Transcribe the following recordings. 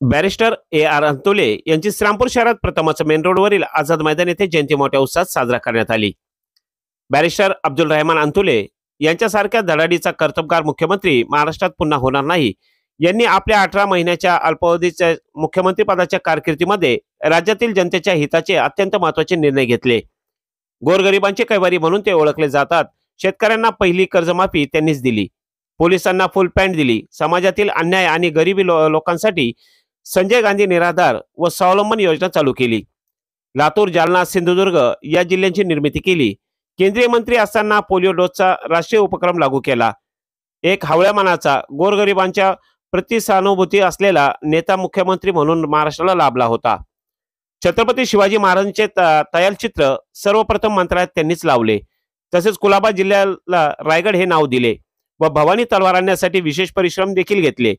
Barrister AR Antule यांची श्रीरामपूर शहरात प्रथमच मेन रोडवरील आझाद मैदान येथे जयंती मोठ्या उत्साहात साजरा करण्यात आली। बॅरिस्टर अब्दुल रहमान अंतुले यांच्यासारख्या धडाडीचा कर्तबगार मुख्यमंत्री महाराष्ट्रात पुन्हा होणार नाही यांनी आपल्या 18 महिन्याच्या अल्पावधीच्या मुख्यमंत्री पदाच्या कारकिर्दीमध्ये राज्यातील जनतेच्या हिताचे अत्यंत महत्त्वाचे निर्णय घेतले। गोरगरिबांचे कैवारी म्हणून ते ओळखले जातात। शेतकऱ्यांना पहिली कर्जमाफी त्यांनीच दिली, पोलिसांना फुल पॅन्ट दिली, समाजातील अन्याय आणि गरिबी लोकांसाठी संजय गांधी निराधार व स्वावलंबन योजना चालू केली। लातूर, जालना, सिंधुदुर्ग या जिल्ह्यांची निर्मिती केली। केंद्रीय मंत्री असताना पोलिओ डोसचा राष्ट्रीय उपक्रम लागू केला। एक हवळ्या मनाचा गोरगरिबांच्या प्रति सहानुभूती असलेला नेता मुख्यमंत्री म्हणून महाराष्ट्राला लाभला होता। छत्रपती शिवाजी महाराजांचे तैलचित्र सर्वप्रथम मंत्रालयात त्यांनीच लावले। तसेच कुलाबा जिल्ह्याला रायगड हे नाव दिले व भवानी तलवार आणण्यासाठी विशेष परिश्रम देखील घेतले।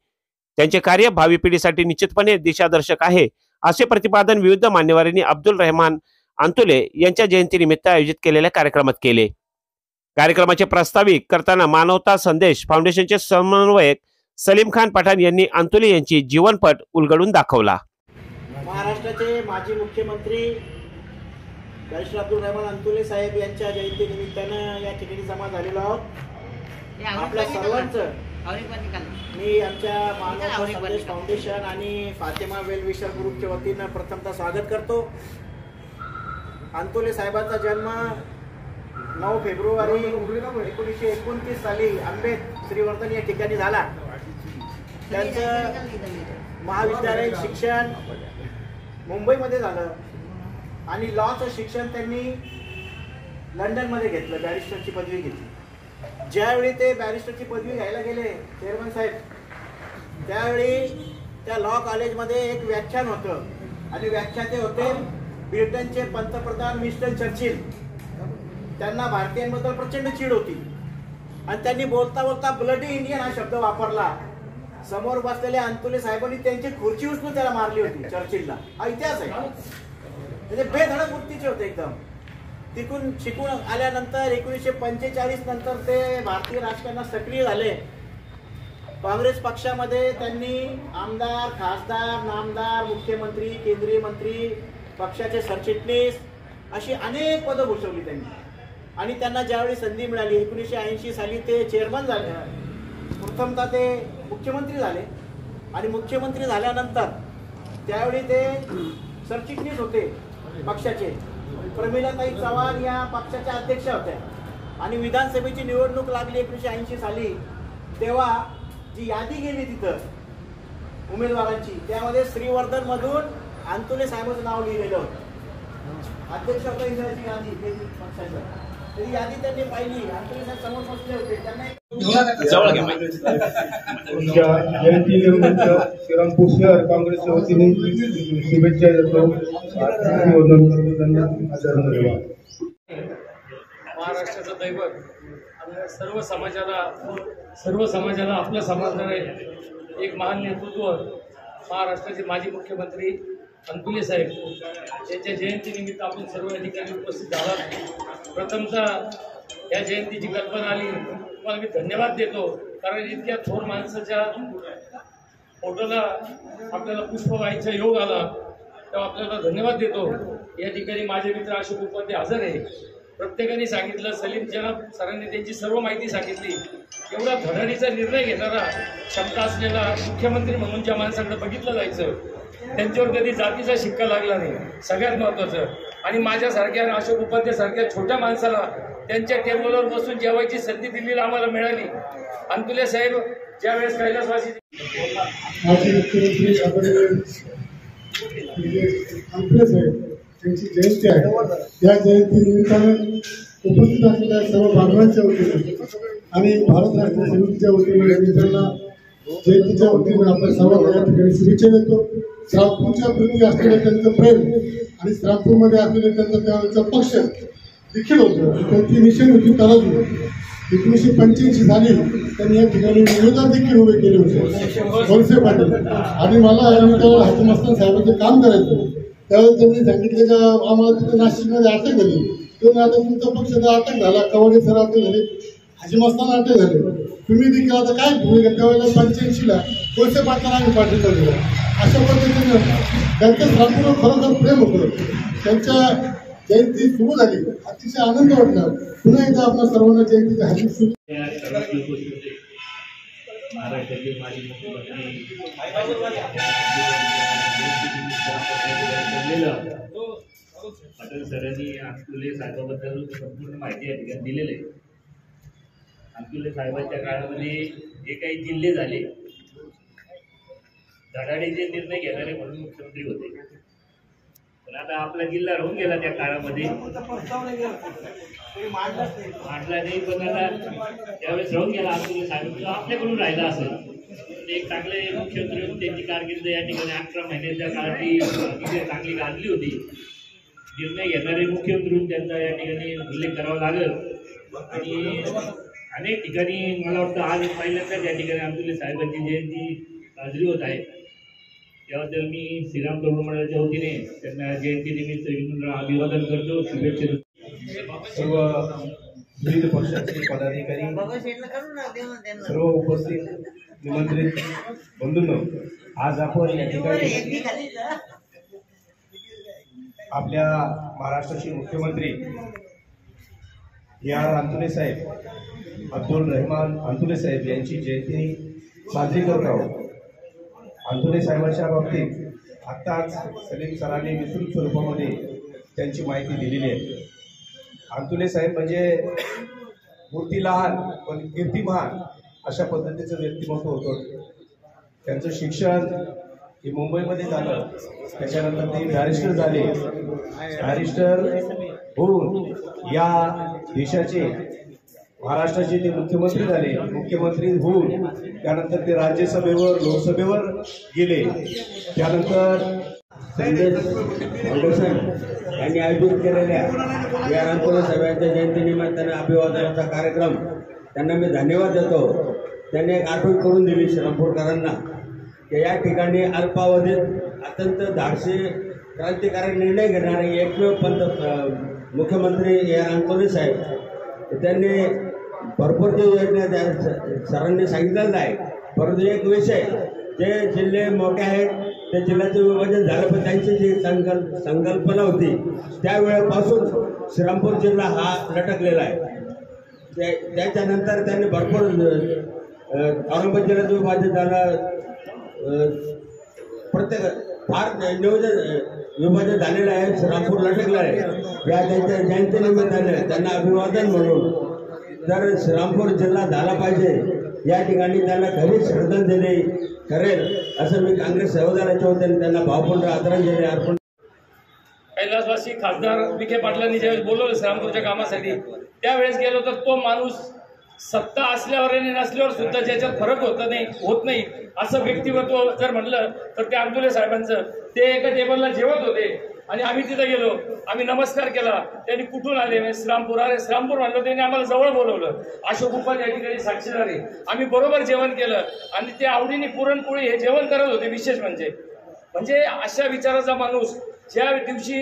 त्यांचे कार्य भावी पिढीसाठी निश्चितपणे दिशादर्शक आहे असे प्रतिपादन विविध मान्यवरांनी अब्दुल रहमान अंतुले यांच्या जयंतीनिमित्त आयोजित केलेल्या कार्यक्रमात केले। कार्यक्रमाचे प्रास्ताविक करताना मानवता संदेश फाउंडेशनचे समन्वयक सलीम खान पठाण यांनी अंतुले यांची जीवनपट उलगडून दाखवला। महाराष्ट्राचे माजी मुख्यमंत्री बॅरिस्टर अब्दुल रहमान अंतुले साहेब यांच्या जयंतीनिमित्तानं या ठिकाणी जमा झालेलो आहोत। आपल्या सर्वांचं मी आमच्या मानवता संदेश फाउंडेशन आणि फातिमा वेलविशर ग्रुपच्या वतीनं प्रथमतः स्वागत करतो। अंतुले साहेबांचा जन्म 9 फेब्रुवारी 1929 साली आंबेत श्रीवर्धन या ठिकाणी झाला। त्यांचं महाविद्यालयीन शिक्षण मुंबईमध्ये झालं आणि लॉचं शिक्षण त्यांनी लंडनमध्ये घेतलं, बॅरिस्टरची पदवी घेतली। ज्यावेळी ते बॅरिस्टरची पदवी घ्यायला गेले चेअरमन साहेब, त्यावेळी त्या लॉ कॉलेजमध्ये एक व्याख्यान होतं आणि व्याख्याते होते ब्रिटनचे पंतप्रधान विन्स्टन चर्चिल। त्यांना भारतीयांबद्दल प्रचंड चीड होती आणि त्यांनी बोलता बोलता ब्लडी इंडियन हा शब्द वापरला। समोर बसलेले अंतुले साहेबांनी त्यांची खुर्ची उचलून त्याला मारली होती चर्चिलला। हा इतिहास आहे, म्हणजे बेधडक वृत्तीचे होते एकदम। तिकून शिकून आल्यानंतर 1945 नंतर ते भारतीय राजकारणात सक्रिय झाले। काँग्रेस पक्षामध्ये त्यांनी आमदार, खासदार, नामदार, मुख्यमंत्री, केंद्रीय मंत्री, पक्षाचे सरचिटणीस अशी अनेक पदं भूषवली त्यांनी। आणि त्यांना ज्यावेळी संधी मिळाली 1980 साली ते चेअरमन झाले, प्रथमतः ते मुख्यमंत्री झाले आणि मुख्यमंत्री झाल्यानंतर त्यावेळी ते सरचिटणीस होते पक्षाचे। प्रमिलाताई चव्हाण या पक्षाच्या अध्यक्ष होत्या आणि विधानसभेची निवडणूक लागली 1980 साली, तेव्हा जी यादी गेली तिथं उमेदवारांची, त्यामध्ये श्रीवर्धन मधून अंतुले साहेबांचं नाव लिहिलेलं होतं। अध्यक्ष होता इंदिराची यादी पक्षाच्या, तरी यादी त्यांनी पाहिली, अंतुले साहेब समोर बसले होते। त्यांना श्रीरामपूर शहर काँग्रेसच्या वतीने शुभेच्छा देतो। महाराष्ट्राचं दैवत आणि सर्व समाजाला आपलं समजणारे एक महान नेतृत्व महाराष्ट्राचे माजी मुख्यमंत्री अंतुले साहेब यांच्या जयंतीनिमित्त आपण सर्व या ठिकाणी उपस्थित आहात। प्रथमतः या जयंतीची कल्पना आली तुम्हाला मी धन्यवाद देतो, कारण इतक्या थोर माणसाच्या फोटोला आपल्याला पुष्प व्हायचा योग आला, तेव्हा आपल्याला धन्यवाद देतो। या ठिकाणी माझे मित्र अशोक उपाध्ये हजर आहे। प्रत्येकाने सांगितलं, सलीम जनाब सरांनी त्यांची सर्व माहिती सांगितली। एवढा धडाडीचा निर्णय घेणारा क्षमता असलेला मुख्यमंत्री म्हणून ज्या माणसाकडे बघितलं जायचं, त्यांच्यावर कधी जातीचा शिक्का लागला नाही, सगळ्यात महत्त्वाचं। आणि माझ्यासारख्या अशोक उपाध्ये सारख्या छोट्या माणसाला त्यांच्या टेबलवर बसून जेवायची संधी दिल्लीला आम्हाला मिळाली। अंतुले साहेब ज्यावेळेस कैलासवासी अंतुले साहेब त्यांची जयंती आहे, या जयंतीनिमित्तानं उपस्थित असलेल्या सर्व बांधवांच्या वतीने आणि भारत राष्ट्र समितीच्या वतीने त्यांना जयंतीच्या वतीने आपण सर्वांना या ठिकाणी शुभेच्छा देतो। श्रीरामपूरच्या प्रती असलेलं त्यांचं प्रेम आणि श्रीरामपूरमध्ये असलेलं त्यांचा पक्ष देखील होतं, त्यांची मिशन होती तराजू। 1985 साली त्यांनी या ठिकाणी निवेदन देखील उभे केले होते वळसे पाटील, आणि मला त्यावेळेला हाजीमस्तान साहेबांचं काम करायचं। त्यावेळेस त्यांनी सांगितलं का आम्हाला तिथे नाशिकमध्ये अटक झाली, तो आता तुमचा पक्ष अटक झाला, कवाडे सर अटक झाले, हाजीमस्तान अटक झाले, तुम्ही देखील आता काय भूमिका? त्यावेळेला 85ला वळसे पाटलांना आम्ही पाठिंबा दिला। अशा त्यांचं श्रीरामपूरवर खरोखर प्रेम होतं. त्यांच्या जयंती सुरू झाली, अतिशय आनंद वाटला. पुन्हा एकदा आपल्या सर्वांना जयंतीच्या हार्दिक शुभेच्छा. महाराष्ट्राचे माजी मुख्यमंत्री पाटील सरांनी अंतुले साहेबाबद्दल संपूर्ण माहिती या ठिकाणी दिलेली आहे. अंतुले साहेबांच्या काळामध्ये जे काही जिल्हे झाले, धडाडीचे निर्णय घेणारे म्हणून मुख्यमंत्री होते. पण आता आपला जिल्हा राहून गेला त्या काळामध्ये, मांडला नाही. पण आता त्यावेळेस राहून गेला अंतुले साहेब, आपल्याकडून राहिला असेल. एक चांगले मुख्यमंत्री होते. त्यांची कारकीर्द या ठिकाणी 18 महिन्याच्या काळात चांगली गाजली होती. निर्णय घेणारे मुख्यमंत्री म्हणून त्यांचा या ठिकाणी उल्लेख करावा लागेल. आणि अनेक ठिकाणी मला वाटतं आज पहिल्यांदाच या ठिकाणी अंतुले साहेबांची जयंती साजरी होत आहे. त्याबद्दल मी श्रीराम तरुण मंडळाच्या वतीने त्यांना जयंतीनिमित्त विनम्र अभिवादन करतो, शुभेच्छा देतो. सर्व विविध पक्षाचे पदाधिकारी, सर्व उपस्थित निमंत्रित बंधूंनो, आज आपण या ठिकाणी आपल्या महाराष्ट्राचे मुख्यमंत्री या अंतुले साहेब, अब्दुल रहमान अंतुले साहेब यांची जयंती साजरी करत आहोत. अंतुले साहेबांच्या बाबतीत आत्ताच सलीम सरांनी विस्तृत स्वरूपामध्ये त्यांची माहिती दिलेली आहे. अंतुले साहेब म्हणजे मूर्ती लहान पण कीर्ती महान अशा पद्धतीचं व्यक्तिमत्व होतं. त्यांचं शिक्षण हे मुंबईमध्ये झालं, त्याच्यानंतर ते बॅरिस्टर झाले. बॅरिस्टर होऊन या देशाचे, महाराष्ट्राचे ते मुख्यमंत्री झाले. मुख्यमंत्री होऊन त्यानंतर ते राज्यसभेवर, लोकसभेवर गेले. त्यानंतर संदेश फाउंडेशन यांनी आयोजित केलेल्या या अंतुले साहेबांच्या जयंतीनिमित्ताने अभिवादनाचा कार्यक्रम, त्यांना मी धन्यवाद देतो. त्यांनी एक आठवण करून दिली श्रीरामपूरकरांना की या ठिकाणी अल्पावधीत अत्यंत धाडसी क्रांतिकारी निर्णय घेणारे एकमेव मुख्यमंत्री या अंतुले साहेब. त्यांनी भरपूर जे योजना त्या सरांनी सांगितलेलं आहे. परंतु एक विषय, जे जिल्हे मोठे आहेत त्या जिल्ह्याचं विभाजन झालं, पण त्यांची जी संकल्पना होती त्यावेळेपासून श्रीरामपूर जिल्हा हा लटकलेला आहे. त्याच्यानंतर त्यांनी भरपूर औरंगाबाद जिल्ह्याचं विभाजन झालं, प्रत्येक फार विभाजन झालेलं आहे. श्रीरामपूर लटकलं आहे. या त्यांच्या जयंतीनिमित्ताने त्यांना अभिवादन म्हणून तर श्रीरामपूर जिल्हा झाला पाहिजे या ठिकाणी त्यांना खरी श्रद्धांजली करेल असं मी काँग्रेस सेवादलाच्या वतीने त्यांना भावपूर्ण आदरांजली अर्पण. कैलासवासी खासदार विखे पाटलांनी ज्यावेळेस बोलवलं श्रीरामपूरच्या कामासाठी, त्यावेळेस गेलो तर तो माणूस सत्ता असल्यावर आणि नसल्यावर सुद्धा ज्याच्यात फरक होत नाही असं व्यक्तिमत्व जर म्हणलं तर ते अंतुले साहेबांचं. ते एका टेबलला जेवत होते आणि आम्ही तिथे गेलो, आम्ही नमस्कार केला. त्यांनी कुठून आले, श्रीरामपूर. अरे श्रीरामपूर म्हणलं, त्यांनी आम्हाला जवळ बोलवलं. अशोक उपाल या ठिकाणी साक्षीदार आहे. आम्ही बरोबर जेवण केलं आणि ते आवडीने पुरणपोळी हे जेवण करत होते. विशेष म्हणजे अशा विचाराचा माणूस, ज्या दिवशी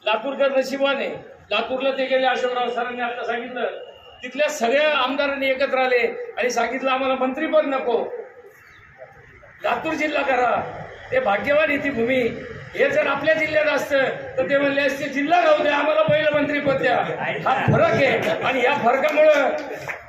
लातूरकर नशिबाने लातूरला ते गेले, अशोकराव सरांनी आता सांगितलं, तिथल्या सगळ्या आमदारांनी एकत्र आले आणि सांगितलं आम्हाला मंत्रीपद नको, लातूर जिल्हा करा. ते भाग्यवान ही ती भूमी. हे जर आपल्या जिल्ह्यात असतं तर ते म्हणले असते जिल्हा राहू द्या, आम्हाला पहिलं मंत्रीपद द्या. हा फरक आहे. आणि या फरकामुळं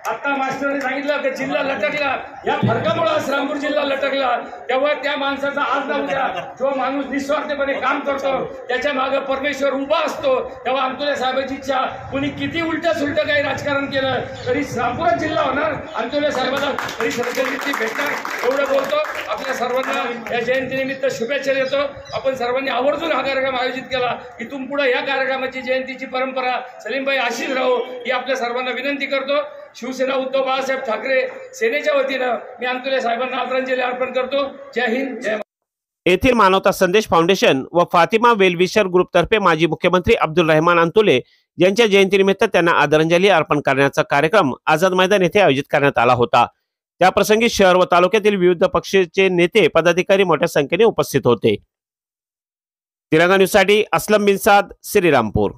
आता मास्टरने सांगितलं की जिल्हा लटकला, या फरकामुळे श्रीरामपूर जिल्हा लटकला. तेव्हा त्या माणसाचा आज ना उद्या जो माणूस निस्वार्थपणे काम करतो त्याच्या मागे परमेश्वर उभा असतो. तेव्हा अंतुले साहेबांची इच्छा, कुणी किती उलट सुलट काही राजकारण केलं तरी श्रीरामपूर जिल्हा होणार, अंतुले साहेबांना तरी श्रद्धांजली भेटणार. एवढं बोलतो. आपल्या सर्वांना या जयंतीनिमित्त शुभेच्छा देतो. आपण सर्वांनी आवर्जून हा कार्यक्रम आयोजित केला. इथून पुढे या कार्यक्रमाची जयंतीची परंपरा सलीमभाई अशीच राहो ही आपल्या सर्वांना विनंती करतो. शिवसेना उद्धव बाळासाहेब ठाकरे सेनेच्या वतीनं मी अंतुले साहेबांना आदरांजली अर्पण करतो. जय हिंद, जय. येथील मानवता संदेश फाउंडेशन व फातिमा वेलविशर ग्रुपतर्फे माजी मुख्यमंत्री अब्दुल रहमान अंतुले यांच्या जयंतीनिमित्त त्यांना आदरांजली अर्पण करण्याचा कार्यक्रम आझाद मैदान येथे आयोजित करण्यात आला होता. त्याप्रसंगी शहर व तालुक्यातील विविध पक्षाचे नेते पदाधिकारी मोठ्या संख्येने उपस्थित होते. तिरंगा न्यूजसाठी असलम बिनसाद, श्रीरामपूर.